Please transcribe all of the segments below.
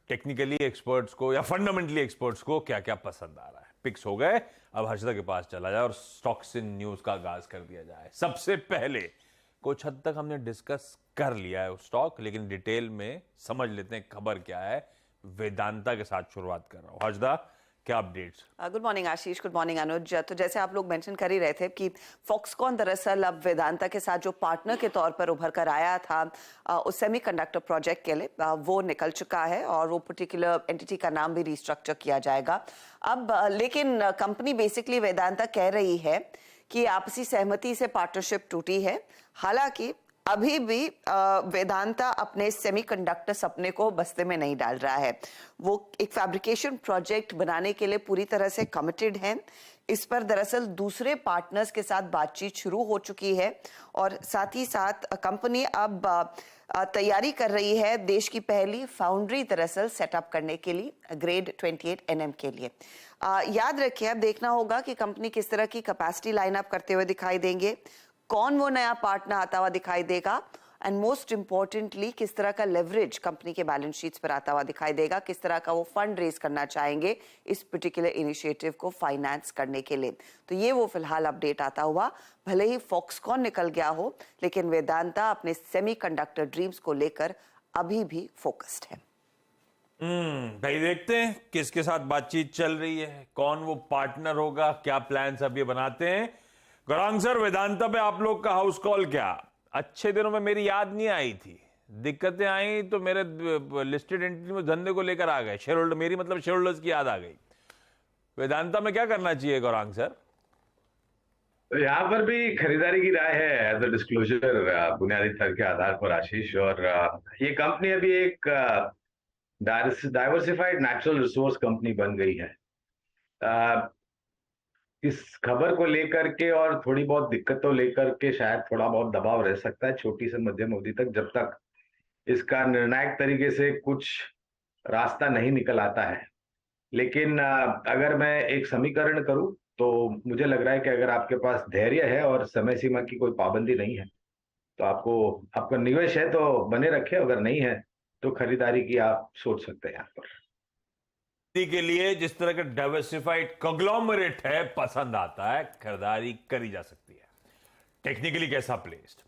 Technically experts को या fundamentally experts को क्या क्या पसंद आ रहा है। पिक्स हो गए, अब हर्षदा के पास चला जाए और स्टॉक्स इन न्यूज का आगाज कर दिया जाए। सबसे पहले कुछ हद तक हमने डिस्कस कर लिया है स्टॉक, लेकिन डिटेल में समझ लेते हैं खबर क्या है। वेदांता के साथ शुरुआत कर रहा हूं। हर्षदा, क्या अपडेट्स? गुड मॉर्निंग आशीष, गुड मॉर्निंग अनुज। तो जैसे आप लोग मेंशन कर ही रहे थे कि फॉक्सकॉन दरअसल अब वेदांता के साथ जो पार्टनर के तौर पर उभर कर आया था उस सेमीकंडक्टर प्रोजेक्ट के लिए, वो निकल चुका है और वो पर्टिकुलर एंटिटी का नाम भी रिस्ट्रक्चर किया जाएगा अब। लेकिन कंपनी बेसिकली वेदांता कह रही है कि आपसी सहमति से पार्टनरशिप टूटी है। हालांकि अभी भी वेदांता अपने सेमीकंडक्टर सपने को बस्ते में नहीं डाल रहा है। वो एक फैब्रिकेशन प्रोजेक्ट बनाने के लिए पूरी तरह से कमिटेड है। इस पर दरअसल दूसरे पार्टनर्स के साथ बातचीत शुरू हो चुकी है और साथ ही साथ कंपनी अब तैयारी कर रही है देश की पहली फाउंड्री दरअसल सेटअप करने के लिए ग्रेड 28 NM के लिए। याद रखिए, अब देखना होगा कि कंपनी किस तरह की कैपेसिटी लाइनअप करते हुए दिखाई देंगे, कौन वो नया पार्टनर आता हुआ दिखाई देगा, एंड मोस्ट इंपॉर्टेंटली किस तरह का लेवरेज कंपनी के बैलेंस शीट्स पर आता हुआ दिखाई देगा, किस तरह का वो फंड रेज करना चाहेंगे इस पर्टिकुलर इनिशिएटिव को फाइनेंस करने के लिए। तो ये वो फिलहाल अपडेट आता हुआ। भले ही फॉक्सकॉन निकल गया हो, लेकिन वेदांता अपने सेमीकंडक्टर ड्रीम्स को लेकर अभी भी फोकस्ड है। भाई देखते हैं किसके साथ बातचीत चल रही है, कौन वो पार्टनर होगा, क्या प्लान्स अब ये बनाते हैं। गौरांग सर, वेदांता पे आप लोग का हाउस कॉल क्या? अच्छे दिनों में मेरी याद नहीं आई थी, दिक्कतें आई तो मेरे लिस्टेड एंटिटी में धंधे को लेकर आ गए शेयर होल्डर, मेरी मतलब शेयर होल्डर्स की याद आ गई। वेदांता में क्या करना चाहिए गौरांग सर? तो यहाँ पर भी खरीदारी की राय है एज अ डिस्क्लोजर बुनियादी तर्क के आधार पर आशीष। और ये कंपनी अभी एक डाइवर्सिफाइड नेचुरल रिसोर्स कंपनी बन गई है। इस खबर को लेकर के और थोड़ी बहुत दिक्कतों लेकर के शायद थोड़ा बहुत दबाव रह सकता है छोटी से मध्यम अवधि तक, जब तक इसका निर्णायक तरीके से कुछ रास्ता नहीं निकल आता है। लेकिन अगर मैं एक समीकरण करूं तो मुझे लग रहा है कि अगर आपके पास धैर्य है और समय सीमा की कोई पाबंदी नहीं है तो आपका निवेश है तो बने रखे, अगर नहीं है तो खरीदारी की आप सोच सकते हैं। यहाँ पर के लिए जिस तरह का डाइवर्सिफाइड कंग्लोमरेट है पसंद आता है, खरीदारी करी जा सकती है। टेक्निकली कैसा प्लेस्ड?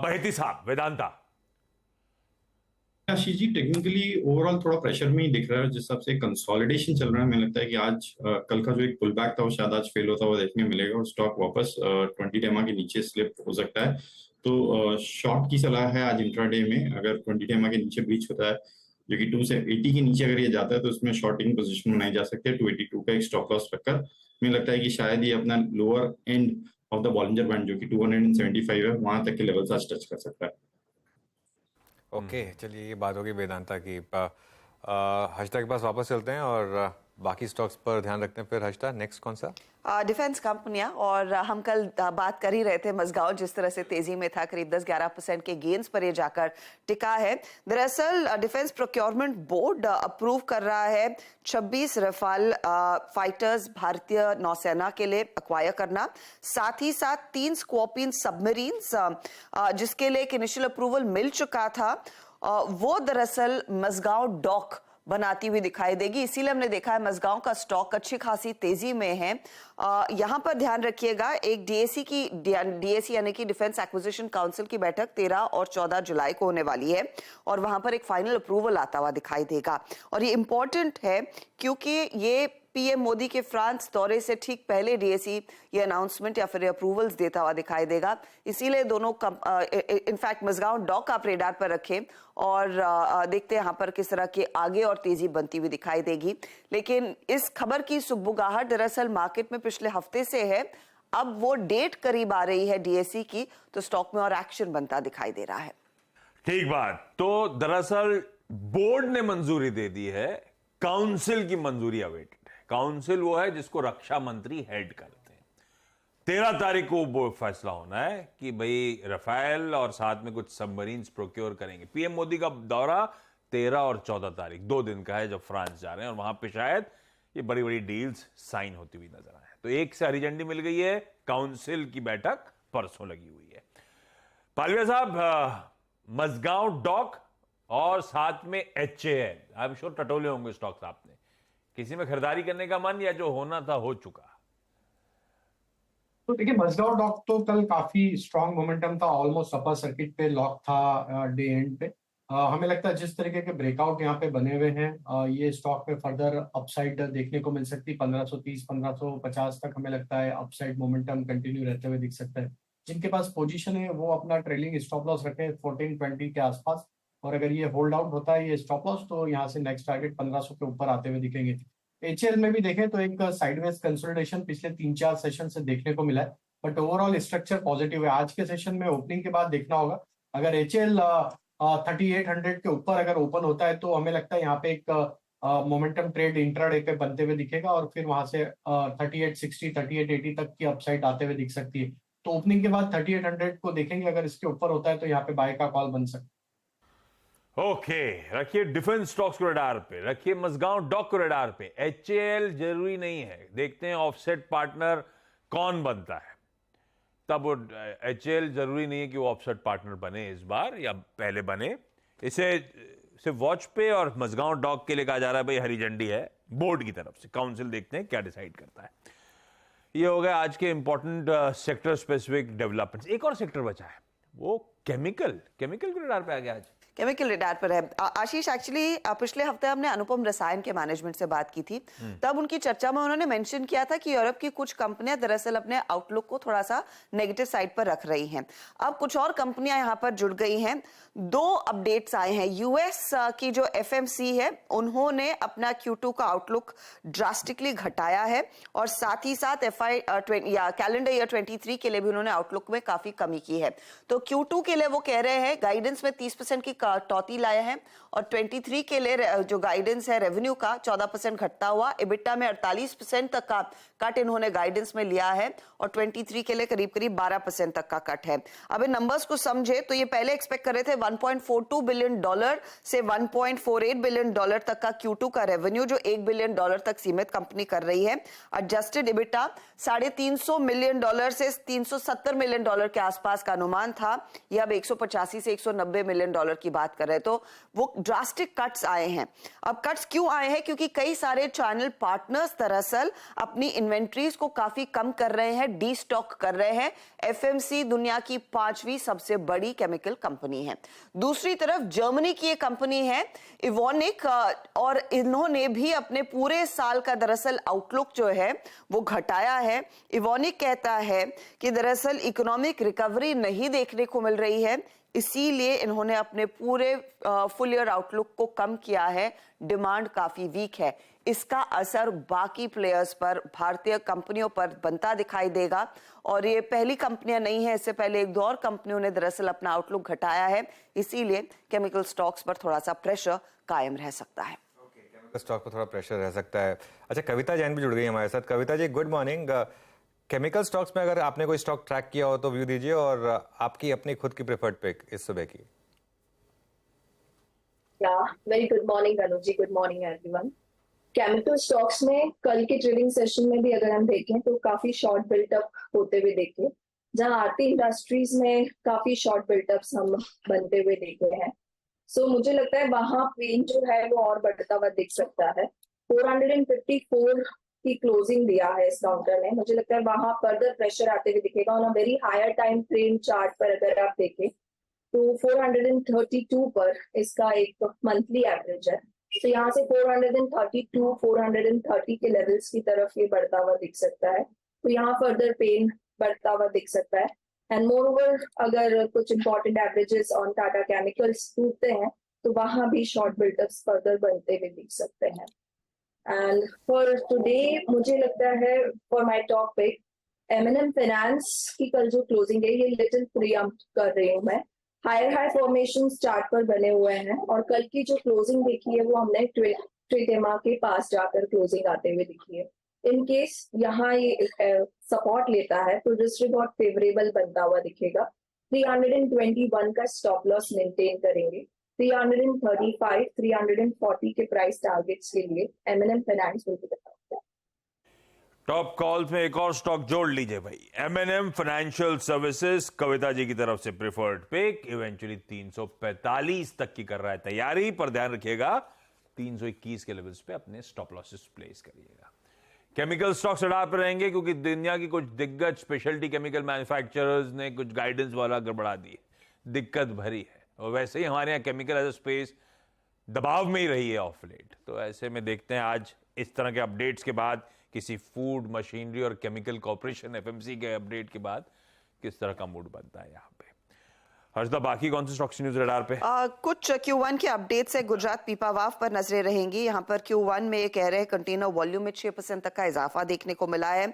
बहेती साहब, वेदांता। आशीष जी, टेक्निकली ओवरऑल थोड़ा प्रेशर में ही दिख रहा है। जिस हिसाब से कंसोलिडेशन चल रहा है, मुझे लगता है कि आज कल का जो एक पुल बैक था वो शायद आज फेल होता हुआ देखने को मिलेगा और स्टॉक वापस 20 डेमा के नीचे स्लिप हो सकता है। तो शॉर्ट की सलाह है आज इंट्राडे में, अगर 20 डेमा के नीचे ब्रीच होता है जो कि 2 से 80 के नीचे अगर ये जाता है तो उसमें शॉर्टिंग पोजीशन बनाई जा सकती है 282 का एक स्टॉप लॉस रखकर। मुझे लगता है कि शायद ये अपना lower end of the Bollinger band जो कि 275 है वहां तक के लेवल्स आज टच कर सकता है। ओके, चलिए ये बात होगी वेदांता की। हर्षदा के पास वापस चलते हैं और बाकी स्टॉक्स पर ध्यान रखते हैं। फिर हर्षदा, नेक्स्ट कौन सा? डिफेंस कंपनियां, और हम कल बात कर ही रहे थे मज़गांव जिस तरह से तेजी में था, करीब 10-11% के गेन्स पर ये जाकर टिका है। दरअसल डिफेंस प्रोक्योरमेंट बोर्ड अप्रूव कर रहा है 26 रफाल फाइटर्स भारतीय नौसेना के लिए एक्वायर करना, साथ ही साथ 3 स्कॉर्पियन सबमरीन्स जिसके लिए एक इनिशियल अप्रूवल मिल चुका था, वो दरअसल मज़गांव डॉक बनाती हुई दिखाई देगी। इसीलिए हमने देखा है मज़गांव का स्टॉक अच्छी खासी तेजी में है। यहां पर ध्यान रखिएगा, एक डीएसी यानी कि डिफेंस एक्विजिशन काउंसिल की बैठक 13 और 14 जुलाई को होने वाली है और वहां पर एक फाइनल अप्रूवल आता हुआ दिखाई देगा। और ये इंपॉर्टेंट है क्योंकि ये पीएम मोदी के फ्रांस दौरे से ठीक पहले डीएसी ये अनाउंसमेंट या फिर अप्रूवल्स देता हुआ दिखाई देगा। इसीलिए दोनों इनफैक्ट मज़गांव डॉक आप रेडार पर रखें और देखते हैं यहाँ पर किस तरह की आगे और तेजी बनती हुई दिखाई देगी। लेकिन इस खबर की सुगबुगाहट दरअसल मार्केट में पिछले हफ्ते से है। अब वो डेट करीब आ रही है डीएसी की, तो स्टॉक में और एक्शन बनता दिखाई दे रहा है। ठीक बात। तो दरअसल बोर्ड ने मंजूरी दे दी है, काउंसिल की मंजूरी अवेटेड है। काउंसिल वो है जिसको रक्षा मंत्री हेड करते हैं। 13 तारीख को वो फैसला होना है कि भाई रफाल और साथ में कुछ सबमरीन्स प्रोक्योर करेंगे। पीएम मोदी का दौरा 13 और 14 तारीख 2 दिन का है, जब फ्रांस जा रहे हैं और वहां पे शायद ये बड़ी बड़ी डील्स साइन होती हुई नजर आए। तो एक से हरी झंडी मिल गई है, काउंसिल की बैठक परसों लगी हुई है। पालविया साहब, मज़गांव डॉक और साथ में HAL। आई एम श्योर टटोले होंगे स्टॉक्स आपने। किसी में खरीदारी करने का मन, या जो होना था हो चुका? तो देखिए मजगांव डॉक तो कल काफी स्ट्रांग मोमेंटम था, ऑलमोस्ट अपर सर्किट पे लॉक था डे एंड पे। हमें लगता है जिस तरीके के ब्रेकआउट यहाँ पे बने हुए हैं, ये स्टॉक पे फर्दर अपसाइड देखने को मिल सकती है। 1530 1550 तक हमें लगता है अपसाइड मोमेंटम कंटिन्यू रहते हुए दिख सकता है। जिनके पास पोजीशन है वो अपना ट्रेलिंग स्टॉप लॉस रखें 1420 के आसपास, और अगर ये होल्ड आउट होता है ये स्टॉप लॉस तो यहाँ से नेक्स्ट टारगेट 1500 के ऊपर आते हुए दिखेंगे। HL में भी देखें तो एक साइडवेज कंसोलिडेशन पिछले 3-4 सेशन से देखने को मिला है, बट ओवरऑल स्ट्रक्चर पॉजिटिव है। आज के सेशन में ओपनिंग के बाद देखना होगा, अगर HL 3800 के ऊपर अगर ओपन होता है तो हमें लगता है यहाँ पे एक मोमेंटम ट्रेड इंट्राडे पे बनते हुए दिखेगा, और फिर वहां से 3860 3880 तक की अपसाइड आते हुए दिख सकती है। तो ओपनिंग के बाद 3800 को देखेंगे, अगर इसके ऊपर होता है तो यहाँ पे बाय का कॉल बन सकता है। ओके, रखिए डिफेंस स्टॉक्स को रडार पे, रखिए मजगांव डॉक को रडार पे। HAL जरूरी नहीं है, देखते हैं ऑफसेट पार्टनर कौन बनता है, तब वो HAL जरूरी नहीं है कि वो ऑफसेट पार्टनर बने इस बार या पहले बने। इसे सिर्फ वॉच पे और मजगांव डॉक के लिए कहा जा रहा है भाई हरी झंडी है बोर्ड की तरफ से, काउंसिल देखते हैं क्या डिसाइड करता है। ये हो गया आज के इंपॉर्टेंट सेक्टर स्पेसिफिक डेवलपमेंट्स। एक और सेक्टर बचा है, वो केमिकल के रडार पे आ गया आज। केमिकल रडार पर है। आशीष, एक्चुअली पिछले हफ्ते हमने अनुपम रसायन के मैनेजमेंट से बात की थी, तब उनकी चर्चा में उन्होंने मेंशन किया था कि यूरोप की कुछ कंपनियां दरअसल अपने आउटलुक को थोड़ा सा नेगेटिव साइड पर रख रही हैं। अब कुछ और कंपनियां यहां पर जुड़ गई हैं। 2 अपडेट्स आए हैं। यूएस की जो FMC है उन्होंने अपना Q2 का आउटलुक ड्रास्टिकली घटाया है, और साथ ही साथ कैलेंडर ईयर 23 के लिए भी उन्होंने आउटलुक में काफी कमी की है। तो Q2 के लिए वो कह रहे हैं गाइडेंस में 30% की कटौती लाया है, और 23 के लिए जो गाइडेंस है रेवेन्यू का 14% घटता हुआ, EBITDA में 48% तक का कट इन्होंने गाइडेंस में लिया है, और 23 के लिए करीब करीब 12% तक का कट है। अब इन नंबर्स को समझे तो ये पहले एक्सपेक्ट कर रहे थे $1.42 बिलियन से $1.48 बिलियन तक का Q2 का रेवेन्यू, जो $1 बिलियन तक सीमित कंपनी कर रही है। एडजस्टेड EBITDA $350 मिलियन से $370 मिलियन के आसपास का अनुमान था, यह अब 185 से 190 मिलियन की बात कर रहे हैं। तो वो ड्रास्टिक कट्स आए हैं। अब कट्स क्यों आए हैं? क्योंकि कई सारे चैनल पार्टनर्स दरअसल अपनी इन्वेंट्रीज को काफी कम कर रहे हैं, डी स्टॉक कर रहे हैं। FMC दुनिया की 5वीं सबसे बड़ी केमिकल कंपनी है। दूसरी तरफ जर्मनी की एक कंपनी है इवोनिक, और इन्होंने भी अपने पूरे साल का दरअसल आउटलुक जो है वो घटाया है। इवोनिक कहता है कि दरअसल इकोनॉमिक रिकवरी नहीं देखने को मिल रही है, इसीलिए इन्होंने अपने पूरे फुल ईयर आउटलुक को कम किया है। डिमांड काफी वीक है। इसका असर बाकी प्लेयर्स पर, भारतीय कंपनियों पर बनता दिखाई देगा, और ये पहली कंपनियां नहीं है, इससे पहले 1-2 और कंपनियों ने दरअसल अपना आउटलुक घटाया है। इसीलिए केमिकल स्टॉक्स पर थोड़ा सा प्रेशर कायम रह सकता है। स्टॉक पर थोड़ा प्रेशर रह सकता है। अच्छा, कविता जैन भी जुड़ गई हमारे साथ। Kavita ji, good morning. Chemical stocks में अगर आपने कोई स्टॉक ट्रैक किया हो तो व्यू दीजिए, और आपकी अपनी खुद की प्रेफर्ड पिक इस सुबह की। Very good morning Anuj ji, good morning everyone. Chemical stocks में कल के ट्रेडिंग सेशन में भी अगर हम देखें तो काफी शॉर्ट बिल्टअप होते हुए देखे, जहां आरती इंडस्ट्रीज में काफी शॉर्ट बिल्टअप्स हम बनते हुए देख रहे हैं। सो मुझे लगता है वहां पेन जो है वो और बढ़ता हुआ दिख सकता है। 454 की क्लोजिंग दिया है इस काउंटर ने। मुझे लगता है वहां फर्दर प्रेशर आते हुए दिखेगा। On a very higher time frame chart पर अगर आप देखें तो 432 पर इसका एक मंथली एवरेज है। तो यहाँ से 432 430 के लेवल्स की तरफ ये बढ़ता हुआ दिख सकता है। तो यहाँ फर्दर पेन बढ़ता हुआ दिख सकता है। एंड मोर ओवर अगर कुछ important averages on Tata chemicals टूटते हैं तो वहां भी शॉर्ट बिल्टअप्स फर्दर बनते हुए दिख सकते हैं। एंड फॉर टुडे मुझे लगता है for my top pick M&M finance की कल जो क्लोजिंग है ये लिटिल प्रीएम्प्ट कर रही हूँ मैं। हायर हाई फॉर्मेशन चार्ट पर बने हुए हैं, और कल की जो क्लोजिंग देखी है वो हमने ट्रिटेमा के पास जाकर क्लोजिंग आते हुए देखी है। इन केस यहाँ ये सपोर्ट लेता है तो रिस्क रिवॉर्ड फेवरेबल बनता हुआ दिखेगा। 321 का स्टॉप लॉस मेंटेन करेंगे। 335 340 के प्राइस टारगेट्स के लिए M&M finance will be the top calls में एक और स्टॉक जोड़ लीजिए भाई, M&M financial services, Kavita ji की तरफ से प्रेफर्ड पिक, इवेंचुअली 345 तक की कर रहा है तैयारी, पर ध्यान रखिएगा 321 के लेवल्स पे अपने स्टॉप लॉसेस प्लेस करिएगा। केमिकल स्टॉक्स रडार पर रहेंगे क्योंकि दुनिया की कुछ दिग्गज स्पेशलिटी केमिकल मैन्युफैक्चरर्स ने कुछ गाइडेंस वाला गड़बड़ा दी है, दिक्कत भरी है, और वैसे ही हमारे यहाँ केमिकल एज अ स्पेस दबाव में ही रही है ऑफ लेट। तो ऐसे में देखते हैं आज इस तरह के अपडेट्स के बाद, किसी फूड मशीनरी और केमिकल कॉर्पोरेशन एफएमसी के अपडेट के बाद किस तरह का मूड बनता है यहाँ पे। हर्षदा, बाकी कौन से स्टॉक्स न्यूज रडार पे? कुछ Q1 के अपडेट से गुजरात पीपावाव पर नजरें रहेंगी। यहाँ पर Q1 में ये कह रहे हैं कंटेनर वॉल्यूम में 6% तक का इजाफा देखने को मिला है।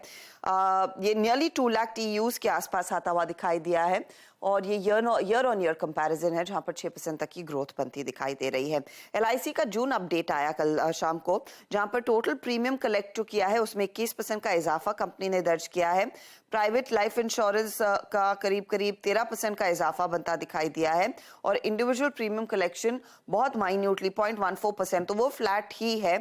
ये नियरली 2 लाख TEUs के आसपास आता हुआ दिखाई दिया है, और ये ईयर ऑन ईयर कंपैरिजन है जहां पर 6% तक की ग्रोथ बनती दिखाई दे रही है। LIC का जून अपडेट आया कल शाम को, जहां पर टोटल प्रीमियम कलेक्ट जो किया है उसमें 21% का इजाफा कंपनी ने दर्ज किया है। प्राइवेट लाइफ इंश्योरेंस का करीब 13% का इजाफा बनता दिखाई दिया है, और इंडिविजुअल प्रीमियम कलेक्शन बहुत माइन्यूटली 0.14%, तो वो फ्लैट ही है।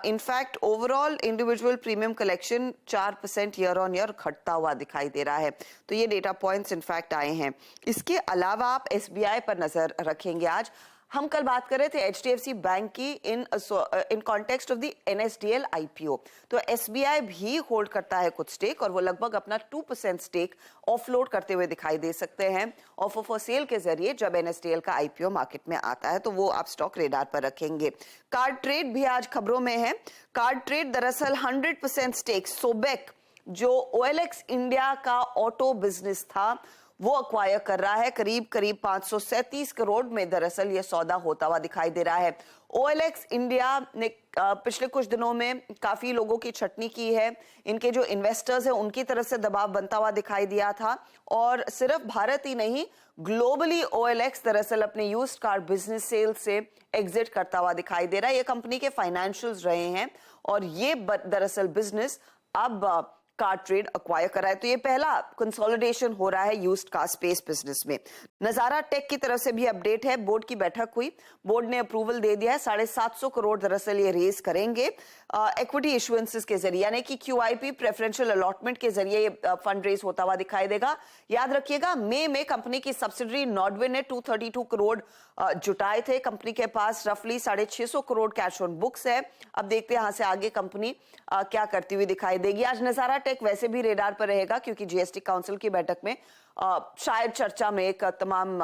In fact overall individual premium collection 4% year on year घटता हुआ दिखाई दे रहा है। तो ये डेटा पॉइंट्स इनफैक्ट आए हैं। इसके अलावा आप SBI पर नजर रखेंगे। आज हम कल बात कर रहे थे HDFC बैंक की in context of the NSDL IPO। तो SBI भी होल्ड करता है कुछ स्टेक, और वो लगभग अपना 2% स्टेक ऑफलोड करते हुए दिखाई दे सकते हैं ऑफर फॉर सेल के जरिए जब NSDL का IPO मार्केट में आता है। तो वो आप स्टॉक रेडार पर रखेंगे। कार्ड ट्रेड भी आज खबरों में है। कार्ड ट्रेड दरअसल 100% स्टेक सोबेक, जो OLX इंडिया का ऑटो बिजनेस था, वो अक्वायर कर रहा है। करीब 537 करोड़ में दरअसल ये सौदा होता हुआ दिखाई दे रहा है। OLX इंडिया ने पिछले कुछ दिनों में काफी लोगों की छटनी की है। इनके जो इन्वेस्टर्स हैं उनकी तरफ से दबाव बनता हुआ दिखाई दिया था, और सिर्फ भारत ही नहीं, ग्लोबली OLX दरअसल अपने यूज्ड कार बिजनेस सेल से एग्जिट करता हुआ दिखाई दे रहा है। ये कंपनी के फाइनेंशियल्स रहे हैं, और ये दरअसल बिजनेस अब कार ट्रेड अक्वायर करा है। तो ये पहला कंसोलिडेशन हो रहा है यूज्ड कार स्पेस बिजनेस में। नजारा टेक की तरफ से भी अपडेट है। बोर्ड की बैठक हुई, बोर्ड ने अप्रूवल दे दिया है। 750 करोड़ दरअसल ये रेज करेंगे इक्विटी इशुएंसेस के जरिए, यानी कि QIP प्रेफरेंशियल अलॉटमेंट के जरिए ये फंड रेज होता हुआ दिखाई देगा। याद रखिएगा, मई में कंपनी की सब्सिडरी नॉर्डविन ने 232 करोड़ जुटाए थे। कंपनी के पास रफली 650 करोड़ कैश ऑन बुक्स है। अब देखते हैं यहां से आगे कंपनी क्या करती हुई दिखाई देगी। आज नजारा टेक वैसे भी रेडार पर रहेगा क्योंकि GST काउंसिल की बैठक में शायद चर्चा में एक तमाम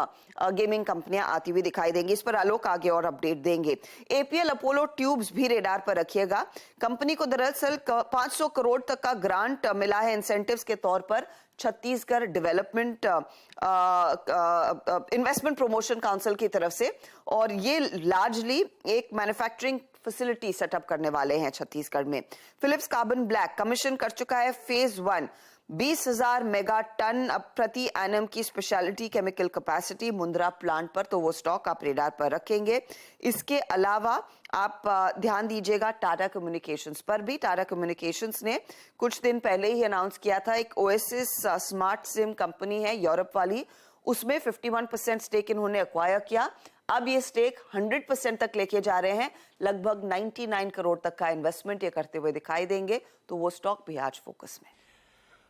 गेमिंग कंपनियां आती हुई दिखाई देंगी। इस पर आलोक आगे और अपडेट देंगे। APL अपोलो ट्यूब्स भी रेडार पर रखिएगा। कंपनी को दरअसल 500 करोड़ तक का ग्रांट मिला है इंसेंटिव्स के तौर पर Chhattisgarh development investment promotion council की तरफ से, और ये लार्जली एक मैन्युफैक्चरिंग फैसिलिटी सेटअप करने वाले हैं छत्तीसगढ़ में। फिलिप्स कार्बन ब्लैक कमीशन कर चुका है फेज 1 20,000 मेगा टन प्रति एनम की speciality chemical capacity Mundra plant पर, तो वो स्टॉक आप रेडार पर रखेंगे। इसके अलावा आप ध्यान दीजिएगा टाटा कम्युनिकेशंस पर भी। टाटा कम्युनिकेशंस ने कुछ दिन पहले ही अनाउंस किया था, एक ओएसिस स्मार्ट सिम कंपनी है यूरोप वाली, उसमें 51% स्टेक इन्होंने एक्वायर किया। अब ये स्टेक 100% तक लेके जा रहे हैं। लगभग 99 करोड़ तक का इन्वेस्टमेंट ये करते हुए दिखाई देंगे। तो वो स्टॉक भी आज फोकस में।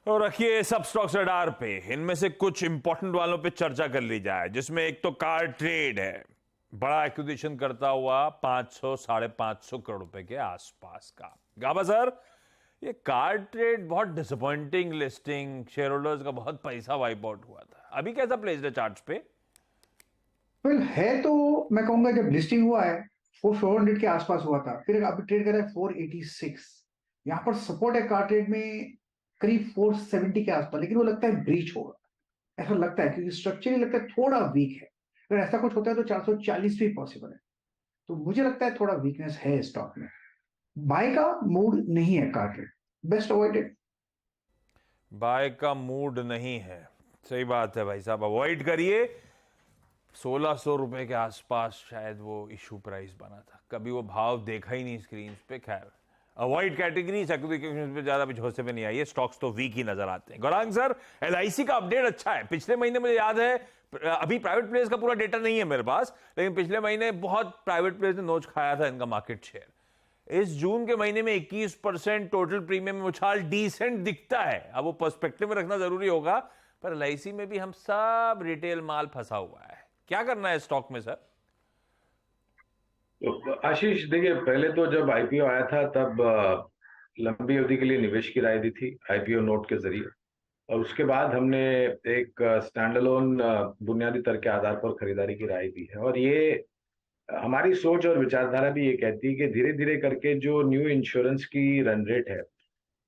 और रखिए सब स्टॉक्स रडार पे। इनमें से कुछ इंपॉर्टेंट वालों पे चर्चा कर ली जाए, जिसमें एक तो कार ट्रेड है, बड़ा एक्विजिशन करता हुआ 500-550 करोड़ रुपए के आसपास का। गाबा सर, ये कार ट्रेड बहुत डिसअपॉइंटिंग लिस्टिंग, शेयर होल्डर्स का बहुत पैसा वाइप आउट हुआ था। अभी कैसा प्लेस्ड है चार्ट्स पे? वेल है तो मैं कहूंगा जब लिस्टिंग हुआ है वो 400 के आसपास हुआ था, फिर अभी ट्रेड कर रहा है 486। यहाँ पर सपोर्ट है कार ट्रेड में करीब 470 के आसपास, लेकिन वो लगता है ब्रीच होगा, ऐसा लगता है, क्योंकि स्ट्रक्चरली लगता है थोड़ा वीक है। अगर ऐसा कुछ होता है तो 440 भी पॉसिबल है। तो मुझे लगता है थोड़ा वीकनेस है स्टॉक में। बाय का मूड नहीं है car trade, best avoided. Buy का मूड नहीं है, सही बात है भाई साहब, अवॉइड करिए। 1600 रुपए के आसपास शायद वो इशू प्राइस बना था, कभी वो भाव देखा ही नहीं स्क्रीन पे। खैर, अवॉइड कैटेगरी एक्विजिशन पे ज्यादा भरोसे पे नहीं आई है। स्टॉक्स तो वीक ही नजर आते हैं। गौरांग सर, LIC का अपडेट अच्छा है। पिछले महीने मुझे याद है, अभी प्राइवेट प्लेयर्स का पूरा डेटा नहीं है मेरे पास, लेकिन पिछले महीने बहुत प्राइवेट प्लेयर्स ने नोच खाया था इनका मार्केट शेयर। इस जून के महीने में 21% टोटल प्रीमियम में उछाल डिसेंट दिखता है। अब वो पर्सपेक्टिव में रखना जरूरी होगा, पर LIC में भी हम सब रिटेल माल फंसा हुआ है। क्या करना है स्टॉक में सर? तो आशीष देखिए, पहले तो जब आईपीओ आया था तब लंबी अवधि के लिए निवेश की राय दी थी आईपीओ नोट के जरिए, और उसके बाद हमने एक स्टैंड अलोन बुनियादी तर्क के आधार पर खरीदारी की राय दी है। और ये हमारी सोच और विचारधारा भी ये कहती है कि धीरे धीरे करके जो न्यू इंश्योरेंस की रन रेट है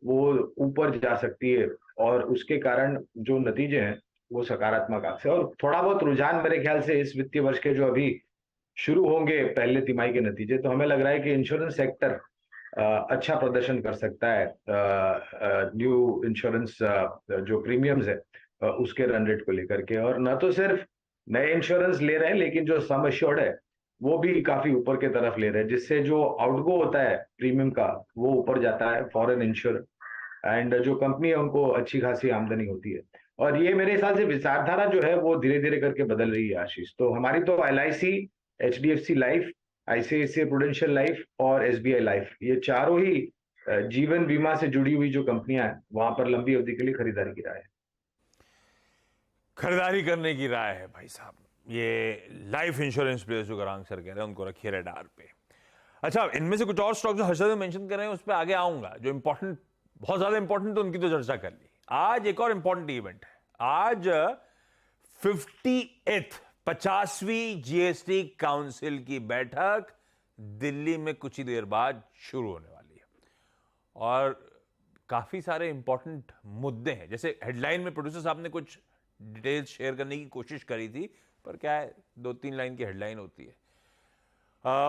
वो ऊपर जा सकती है, और उसके कारण जो नतीजे हैं वो सकारात्मक आ सकते हैं। और थोड़ा बहुत रुझान मेरे ख्याल से इस वित्तीय वर्ष के जो अभी शुरू होंगे पहले तिमाही के नतीजे, तो हमें लग रहा है कि इंश्योरेंस सेक्टर अच्छा प्रदर्शन कर सकता है न्यू इंश्योरेंस जो प्रीमियम्स है उसके रन रेट को लेकर के। और न तो सिर्फ नए इंश्योरेंस ले रहे हैं, लेकिन जो सम एश्योर्ड है वो भी काफी ऊपर के तरफ ले रहे हैं, जिससे जो आउटगो होता है प्रीमियम का वो ऊपर जाता है फॉरेन इंश्योर, एंड जो कंपनी है उनको अच्छी खासी आमदनी होती है। और ये मेरे हिसाब से विचारधारा जो है वो धीरे धीरे करके बदल रही है आशीष। तो हमारी तो LIC, HDFC life, ICICI prudential life और SBI लाइफ, ये चारों ही जीवन बीमा से जुड़ी हुई जो कंपनियां हैं वहां पर लंबी अवधि के लिए खरीदारी की राय है। खरीदारी करने की राय है भाई साहब। ये लाइफ इंश्योरेंस प्लेयर्स जो गरांग सर कह रहे हैं उनको रखिए रेडार पे। अच्छा, इनमें से कुछ और स्टॉक जो हर्षद मेंशन कर रहे हैं उस पर आगे आऊंगा। जो इंपॉर्टेंट, बहुत ज्यादा इंपॉर्टेंट, तो उनकी तो चर्चा कर ली। आज एक और इंपॉर्टेंट इवेंट है। आज 50वीं GST काउंसिल की बैठक दिल्ली में कुछ ही देर बाद शुरू होने वाली है, और काफी सारे इंपॉर्टेंट मुद्दे हैं। जैसे हेडलाइन में प्रोड्यूसर साहब ने कुछ डिटेल्स शेयर करने की कोशिश करी थी, पर क्या है, 2-3 लाइन की हेडलाइन होती है।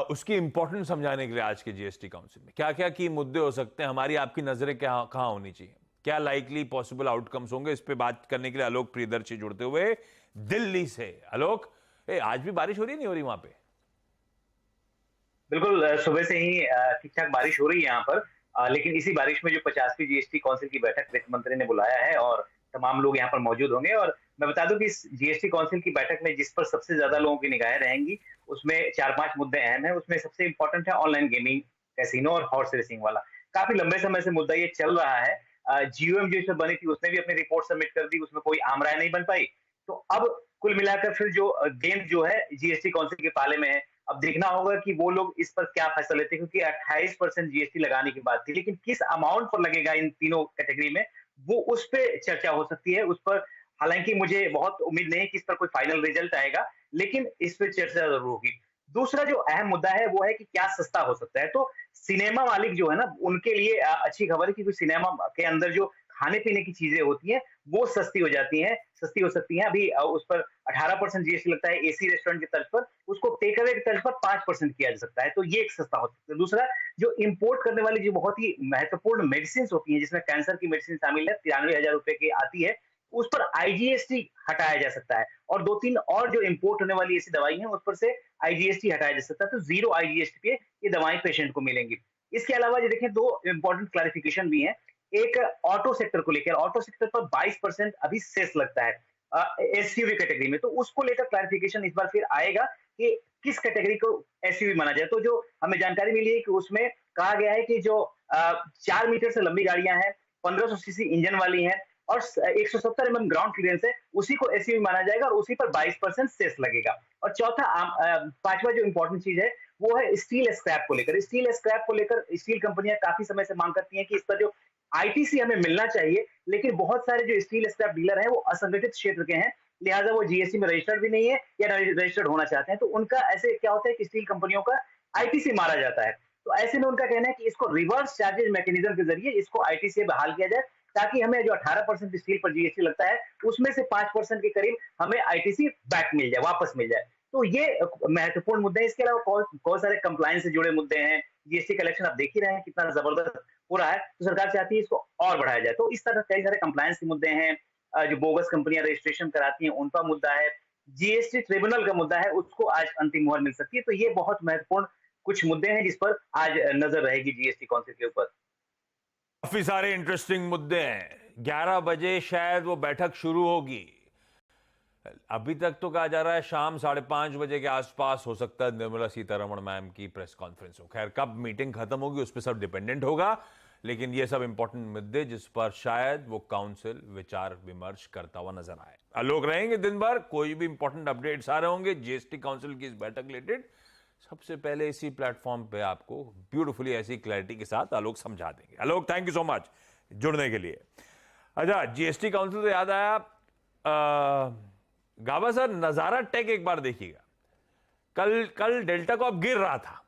उसकी इंपॉर्टेंस समझाने के लिए आज के GST काउंसिल में क्या क्या की मुद्दे हो सकते हैं, हमारी आपकी नजरें कहां होनी चाहिए, क्या लाइकली पॉसिबल आउटकम्स होंगे, इस पे बात करने के लिए आलोक प्रियदर्शी जुड़ते हुए दिल्ली से। आलोक, आज भी बारिश हो रही है, नहीं हो रही वहां पे? बिल्कुल, सुबह से ही ठीक ठाक बारिश हो रही है यहाँ पर, लेकिन इसी बारिश में जो 50वीं GST काउंसिल की बैठक वित्त मंत्री ने बुलाया है और तमाम लोग यहाँ पर मौजूद होंगे। और मैं बता दूं कि इस GST काउंसिल की बैठक में जिस पर सबसे ज्यादा लोगों की निगाहें रहेंगी उसमें 4-5 मुद्दे अहम हैं। उसमें सबसे इंपॉर्टेंट है ऑनलाइन गेमिंग, कैसीनो और हॉर्स रेसिंग वाला। काफी लंबे समय से मुद्दा ये चल रहा है। GOM जो इसमें बनी थी उसने भी अपनी रिपोर्ट सबमिट कर दी, उसमें कोई आम राय नहीं बन पाई। तो अब कुल मिलाकर फिर जो गेम जो है GST काउंसिल के पाले में है। अब देखना होगा कि वो लोग इस पर क्या फैसला लेते हैं, क्योंकि 28% GST लगाने की बात थी, लेकिन किस अमाउंट पर लगेगा इन तीनों कैटेगरी में वो उस पर चर्चा हो सकती है। उस पर हालांकि मुझे बहुत उम्मीद नहीं है कि इस पर कोई फाइनल रिजल्ट आएगा, लेकिन इस पर चर्चा जरूर होगी। दूसरा जो अहम मुद्दा है वो है कि क्या सस्ता हो सकता है। तो सिनेमा मालिक जो है ना, उनके लिए अच्छी खबर है, क्योंकि सिनेमा के अंदर जो खाने पीने की चीजें होती हैं वो सस्ती हो सकती हैं। अभी उस पर 18% GST लगता है एसी रेस्टोरेंट की तर्ज पर, उसको टेक अवे की तर्ज पर 5% किया जा सकता है, तो ये एक सस्ता हो सकता है। दूसरा, जो इंपोर्ट करने वाली जो बहुत ही महत्वपूर्ण मेडिसिन होती है, जिसमें कैंसर की मेडिसिन शामिल है, 93,000 रुपए की आती है, उस पर IGST हटाया जा सकता है। और 2-3 और जो इंपोर्ट होने वाली ऐसी दवाई है उस पर से IGST हटाया जा सकता है, तो 0 IGST पे ये दवाएं पेशेंट को मिलेंगी। इसके अलावा ये देखें, 2 इंपॉर्टेंट क्लैरिफिकेशन भी हैं। एक, ऑटो सेक्टर को लेकर, ऑटो सेक्टर पर 22% अभी सेस लगता है SUV कैटेगरी में, तो उसको लेकर क्लैरिफिकेशन इस बार फिर आएगा कि किस कैटेगरी को SUV माना जाए। तो जो हमें जानकारी मिली है कि उसमें कहा गया है कि जो 4 मीटर से लंबी गाड़ियां हैं, 1500 सीसी इंजन वाली हैं और 170 mm ग्राउंड क्लियरेंस है, उसी को SUV माना जाएगा और उसी पर 22% सेस लगेगा। और चौथा, 5वां जो इंपॉर्टेंट चीज है वो है स्टील स्क्रैप को लेकर। स्टील कंपनियां काफी समय से मांग करती हैं कि इस पर जो ITC हमें मिलना चाहिए, लेकिन बहुत सारे जो स्टील स्क्रैप डीलर हैं वो असंगठित क्षेत्र के हैं, लिहाजा वो GST में रजिस्टर्ड भी नहीं है या रजिस्टर्ड होना चाहते हैं। तो उनका ऐसे क्या होता है कि स्टील कंपनियों का ITC मारा जाता है। तो ऐसे में उनका कहना है कि इसको रिवर्स चार्जेज मैकेनिज्म के जरिए इसको ITC बहाल किया जाए, ताकि हमें जो 18% स्टील पर GST लगता है उसमें से 5% के करीब हमें ITC बैक मिल जाए, वापस मिल जाए। तो ये महत्वपूर्ण मुद्दे हैं। इसके अलावा बहुत सारे कंप्लायंस से जुड़े मुद्दे हैं। GST कलेक्शन आप देख ही रहे हैं कितना जबरदस्त हो रहा है, तो सरकार चाहती है इसको और बढ़ाया जाए। तो इस तरह कई सारे कंप्लायंस के मुद्दे हैं। जो बोगस कंपनियां रजिस्ट्रेशन कराती हैं उनका मुद्दा है, GST ट्रिब्यूनल का मुद्दा है, उसको आज अंतिम मुहर मिल सकती है। तो ये बहुत महत्वपूर्ण कुछ मुद्दे हैं जिस पर आज नजर रहेगी GST काउंसिल के ऊपर। काफी सारे इंटरेस्टिंग मुद्दे हैं। 11 बजे शायद वो बैठक शुरू होगी। अभी तक तो कहा जा रहा है शाम 5:30 बजे के आसपास हो सकता है निर्मला सीतारमण मैम की प्रेस कॉन्फ्रेंस हो। खैर कब मीटिंग खत्म होगी उस पर सब डिपेंडेंट होगा, लेकिन ये सब इंपॉर्टेंट मुद्दे जिस पर शायद वो काउंसिल विचार विमर्श करता हुआ नजर आए। आलोक रहेंगे दिन भर, कोई भी इंपॉर्टेंट अपडेट्स आ रहे होंगे जीएसटी काउंसिल की इस बैठक रिलेटेड, सबसे पहले इसी प्लेटफॉर्म पे आपको ब्यूटीफुली ऐसी क्लैरिटी के साथ आलोक समझा देंगे। आलोक थैंक यू सो मच जुड़ने के लिए। अच्छा, जीएसटी काउंसिल से याद आया, गाबा सर नजारा टेक एक बार देखिएगा। कल डेल्टा को अब गिर रहा था,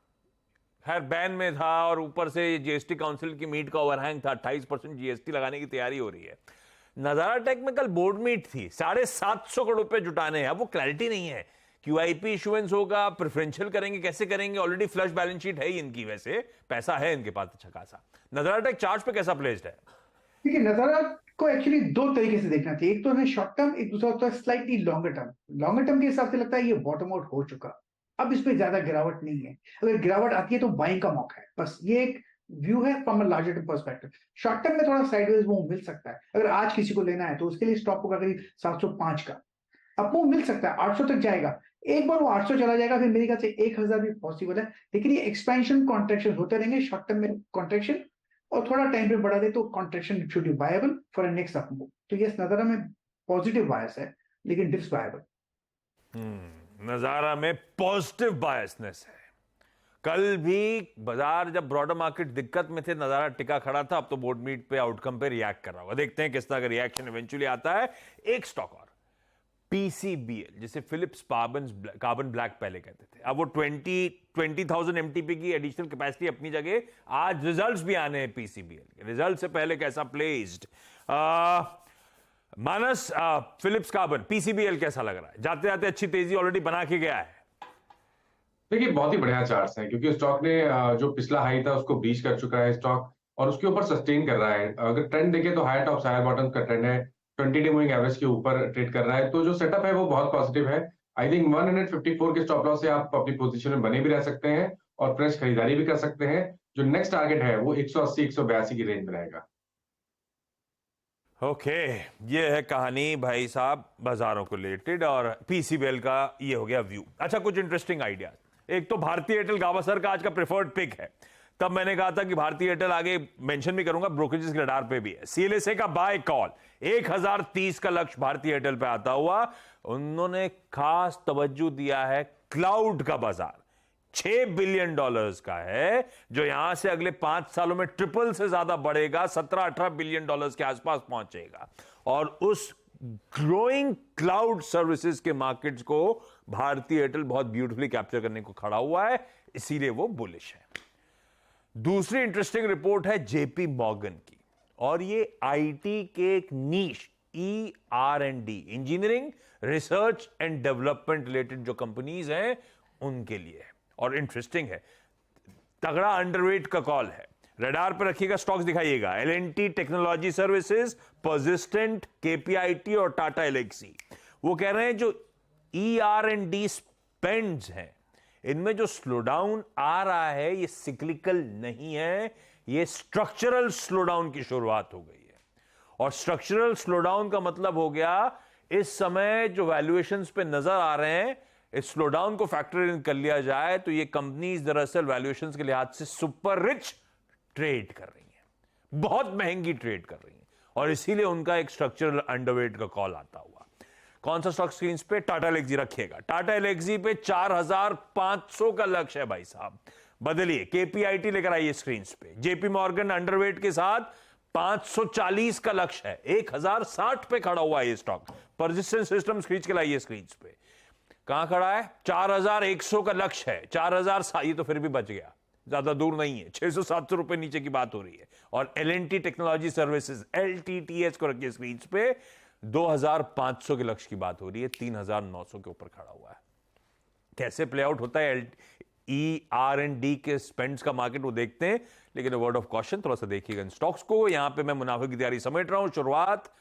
खैर बैन में था और ऊपर से जीएसटी काउंसिल की मीट का ओवरहैंग था, 28% जीएसटी लगाने की तैयारी हो रही है। नजारा टेक में कल बोर्ड मीट थी, 750 करोड़ रुपए जुटाने हैं। अब वो क्लैरिटी नहीं है, क्यूआईपी इशुएंस होगा, प्रेफरेंशियल करेंगे, कैसे करेंगे, ऑलरेडी फ्लश बैलेंस शीट है ही इनकी, वैसे पैसा है इनके पास अच्छा खासा। नजारा टेक चार्ज पे कैसा प्लेस्ड है? देखिए, नजारा को एक्चुअली दो तरीके से देखना चाहिए, एक तो है शॉर्ट टर्म, एक दूसरा होता है slightly longer term. Longer term के हिसाब से लगता है ये बॉटम आउट हो चुका, अब इस पे ज्यादा गिरावट नहीं है, अगर गिरावट आती है तो बाइंग का मौका है, बस ये एक व्यू है from a larger term perspective. Short term में थोड़ा साइडवेज मूव मिल सकता है, अगर आज किसी को लेना है तो उसके लिए स्टॉप होगा करीब 705 का, अब मूव मिल सकता है 800 तक जाएगा। एक बार वो 800 चला जाएगा फिर मेरे ख्याल से 1000 भी पॉसिबल है, लेकिन ये एक्सपेंशन कॉन्ट्रेक्शन होते रहेंगे, शॉर्ट टर्म में कॉन्ट्रेक्शन और थोड़ा टाइम पे बढ़ा दे तो contraction should be viable for a next up move. तो यस, नजारा में पॉजिटिव बायस है लेकिन डिप्स वायबल। नजारा में पॉजिटिव बायसनेस है। कल भी बाजार जब ब्रॉडर मार्केट दिक्कत में थे, नजारा टिका खड़ा था, अब तो बोर्ड मीट पे आउटकम पे रिएक्ट कर रहा होगा। देखते हैं किस तरह का रिएक्शन इवेंचुअली आता है। एक स्टॉक और पीसीबीएल, जिसे फिलिप्स कार्बन ब्लैक पहले कहते थे, अब वो 20,000 एमटीपी की एडिशनल कैपेसिटी अपनी जगह, आज रिजल्ट्स भी आने हैं पीसीबीएल के। रिजल्ट से पहले कैसा प्लेस्ड मानस, फिलिप्स कार्बन पीसीबीएल कैसा लग रहा है? जाते जाते अच्छी तेजी ऑलरेडी बना के गया है। देखिए, बहुत ही बढ़िया चार्ट्स हैं क्योंकि स्टॉक ने जो पिछला हाई था उसको ब्रीच कर चुका है स्टॉक और उसके ऊपर सस्टेन कर रहा है। अगर ट्रेंड देखें तो हायर टॉप्स हायर बॉटम का ट्रेंड है, 20 डे मूविंग एवरेज के ऊपर ट्रेड कर रहा है, तो जो सेटअप है वो बहुत पॉजिटिव है। आई थिंक 154 के स्टॉप लॉस से आप अपनी पोजीशन में बने भी रह सकते हैं और फ्रेश खरीदारी भी कर सकते हैं। जो नेक्स्ट टारगेट है वो 180-182 की रेंज में रहेगा। ओके, ये है कहानी भाई साहब बाजारों को रिलेटेड और पीसीबीएल का ये हो गया व्यू। अच्छा, कुछ इंटरेस्टिंग आइडिया। एक तो भारतीय एयरटेल गावस्कर का आज का प्रेफर्ड पिक है, तब मैंने कहा था कि भारतीय एयरटेल आगे मेंशन भी करूंगा, ब्रोकरेजेस के रडार पे भी है। सीएलएसए का बाय कॉल 1030 का लक्ष्य भारतीय एयरटेल पे आता हुआ। उन्होंने खास तवज्जो दिया है क्लाउड का बाजार, $6 बिलियन का है, जो यहां से अगले 5 सालों में ट्रिपल से ज्यादा बढ़ेगा, 17-18 बिलियन डॉलर्स के आसपास पहुंचेगा। और उस ग्रोइंग क्लाउड सर्विसेज के मार्केट्स को भारतीय एयरटेल बहुत ब्यूटीफुली कैप्चर करने को खड़ा हुआ है, इसीलिए वो बुलिश है। दूसरी इंटरेस्टिंग रिपोर्ट है जेपी मॉर्गन की, और ये आईटी के एक नीश ER&D, engineering research and development related जो कंपनीज हैं उनके लिए है, और इंटरेस्टिंग है, तगड़ा अंडरवेट का कॉल है। रडार पर रखिएगा, स्टॉक्स दिखाइएगा, L&T technology services, persistent, KPIT और टाटा एलेक्सी। वो कह रहे हैं जो ER&D स्पेंड्स हैं इनमें जो स्लोडाउन आ रहा है ये सिक्लिकल नहीं है, ये स्ट्रक्चरल स्लोडाउन की शुरुआत हो गई है। और स्ट्रक्चरल स्लोडाउन का मतलब हो गया इस समय जो वैल्यूएशंस पे नजर आ रहे हैं, इस स्लोडाउन को फैक्टर इन कर लिया जाए तो ये कंपनीज दरअसल वैल्यूएशंस के लिहाज से सुपर रिच ट्रेड कर रही हैं, बहुत महंगी ट्रेड कर रही हैं, और इसीलिए उनका एक स्ट्रक्चरल अंडरवेट का कॉल आता हुआ। कौन सा स्टॉक स्क्रीन पे? टाटा एलेक्सी रखिएगा। टाटा एलेक्सी पे 4500 का लक्ष्य है भाई साहब, बदलिए, KPIT लेकर आइए स्क्रीन पे। जेपी मॉर्गन अंडरवेट के साथ 540 का लक्ष्य है, 1060 पे खड़ा हुआ है ये स्टॉक। परसिस्टेंट सिस्टम खींच के लाइए स्क्रीन पे, कहां खड़ा है? 4100 का लक्ष्य है, 4000, ये तो फिर भी बच गया, ज्यादा दूर नहीं है, 600-700 रुपए नीचे की बात हो रही है। और L&T टेक्नोलॉजी सर्विसेज LTTS को रखिए स्क्रीन पे, 2500 के लक्ष्य की बात हो रही है, 3900 के ऊपर खड़ा हुआ है। कैसे प्ले आउट होता है ER&D के स्पेंड्स का मार्केट वो देखते हैं, लेकिन वर्ड ऑफ कॉशन थोड़ा सा देखिएगा इन स्टॉक्स को। यहां पे मैं मुनाफे की तैयारी समेट रहा हूं। शुरुआत